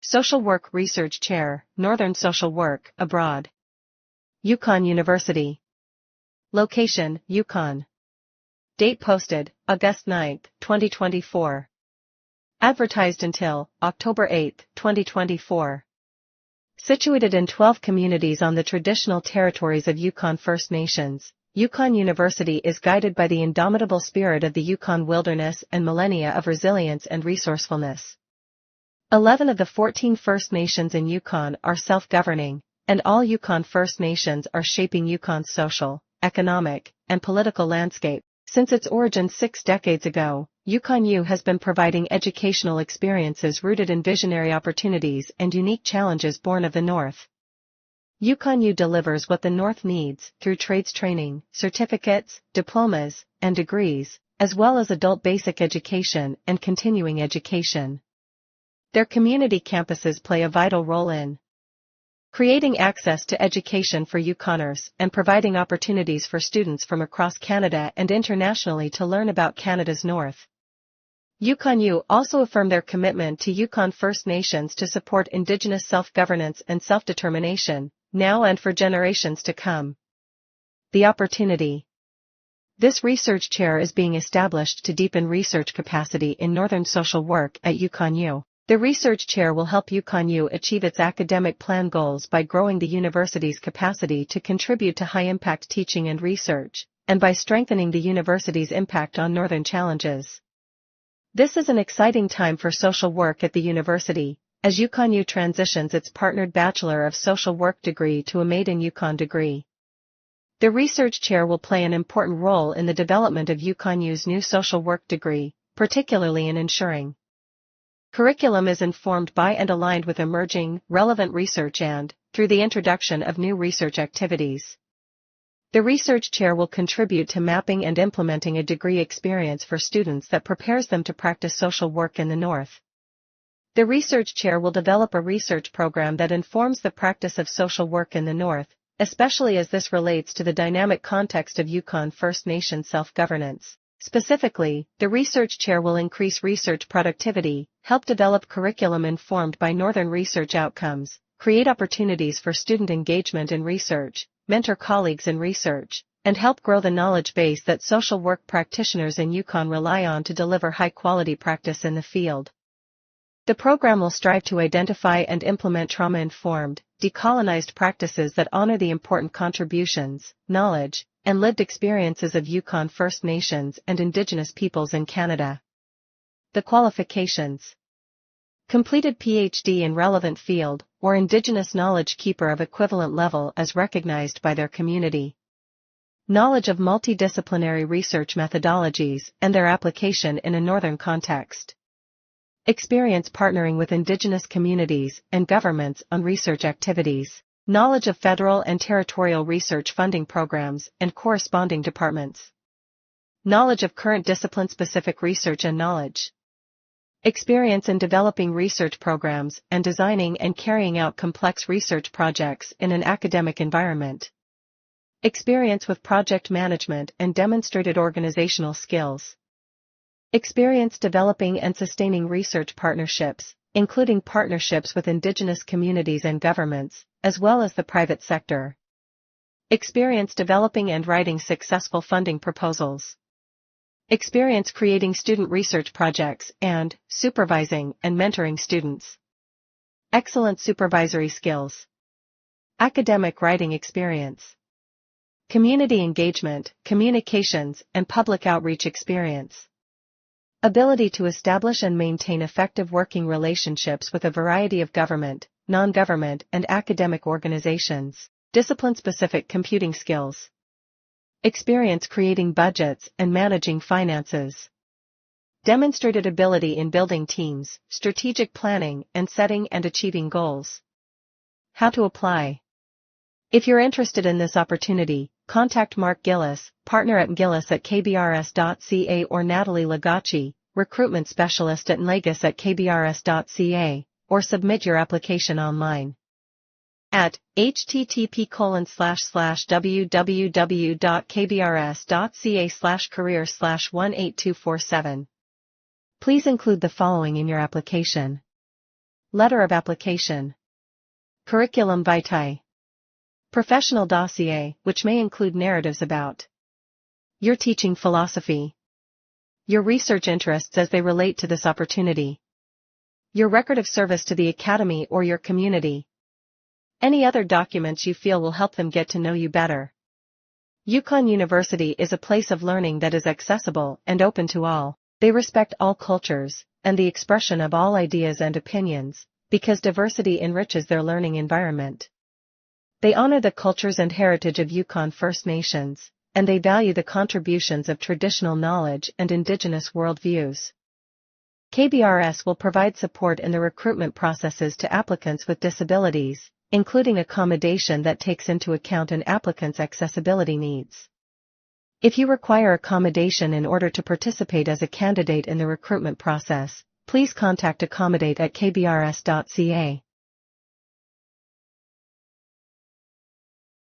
Social Work Research Chair, Northern Social Work, Abroad. Yukon University. Location, Yukon. Date posted, August 9, 2024. Advertised until October 8, 2024. Situated in 12 communities on the traditional territories of Yukon First Nations, Yukon University is guided by the indomitable spirit of the Yukon wilderness and millennia of resilience and resourcefulness. 11 of the 14 First Nations in Yukon are self-governing, and all Yukon First Nations are shaping Yukon's social, economic, and political landscape. Since its origin 6 decades ago, Yukon U has been providing educational experiences rooted in visionary opportunities and unique challenges born of the North. Yukon U delivers what the North needs through trades training, certificates, diplomas, and degrees, as well as adult basic education and continuing education. Their community campuses play a vital role in creating access to education for Yukoners and providing opportunities for students from across Canada and internationally to learn about Canada's North. Yukon U also affirm their commitment to Yukon First Nations to support Indigenous self-governance and self-determination, now and for generations to come. The opportunity. This research chair is being established to deepen research capacity in Northern social work at Yukon U. The research chair will help Yukon U achieve its academic plan goals by growing the university's capacity to contribute to high-impact teaching and research, and by strengthening the university's impact on Northern challenges. This is an exciting time for social work at the university, as Yukon U transitions its partnered Bachelor of Social Work degree to a Made in Yukon degree. The research chair will play an important role in the development of Yukon U's new social work degree, particularly in ensuring curriculum is informed by and aligned with emerging, relevant research and, through the introduction of new research activities. The research chair will contribute to mapping and implementing a degree experience for students that prepares them to practice social work in the North. The research chair will develop a research program that informs the practice of social work in the North, especially as this relates to the dynamic context of Yukon First Nation self-governance. Specifically, the research chair will increase research productivity, help develop curriculum informed by Northern research outcomes, create opportunities for student engagement in research, mentor colleagues in research, and help grow the knowledge base that social work practitioners in Yukon rely on to deliver high-quality practice in the field. The program will strive to identify and implement trauma-informed, decolonized practices that honor the important contributions, knowledge, and lived experiences of Yukon First Nations and Indigenous peoples in Canada. The qualifications. Completed PhD in relevant field, or Indigenous knowledge keeper of equivalent level as recognized by their community. Knowledge of multidisciplinary research methodologies and their application in a Northern context. Experience partnering with Indigenous communities and governments on research activities. Knowledge of federal and territorial research funding programs and corresponding departments. Knowledge of current discipline-specific research and knowledge. Experience in developing research programs and designing and carrying out complex research projects in an academic environment. Experience with project management and demonstrated organizational skills. Experience developing and sustaining research partnerships, including partnerships with Indigenous communities and governments, as well as the private sector. Experience developing and writing successful funding proposals. Experience creating student research projects and supervising and mentoring students. Excellent supervisory skills. Academic writing experience. Community engagement, communications, and public outreach experience. Ability to establish and maintain effective working relationships with a variety of government, non-government, and academic organizations. Discipline-specific computing skills. Experience creating budgets and managing finances. Demonstrated ability in building teams, strategic planning, and setting and achieving goals. How to apply. If you're interested in this opportunity, contact Mark Gillis, partner at gillis@kbrs.ca, or Natalie Lagaci, recruitment specialist at nlagus@kbrs.ca, or submit your application online at http://www.kbrs.ca/career/18247. Please include the following in your application. Letter of application. Curriculum vitae. Professional dossier, which may include narratives about your teaching philosophy, your research interests as they relate to this opportunity, your record of service to the academy or your community, any other documents you feel will help them get to know you better. UConn University is a place of learning that is accessible and open to all. They respect all cultures, and the expression of all ideas and opinions, because diversity enriches their learning environment. They honor the cultures and heritage of Yukon First Nations, and they value the contributions of traditional knowledge and indigenous worldviews. KBRS will provide support in the recruitment processes to applicants with disabilities, including accommodation that takes into account an applicant's accessibility needs. If you require accommodation in order to participate as a candidate in the recruitment process, please contact accommodate@kbrs.ca.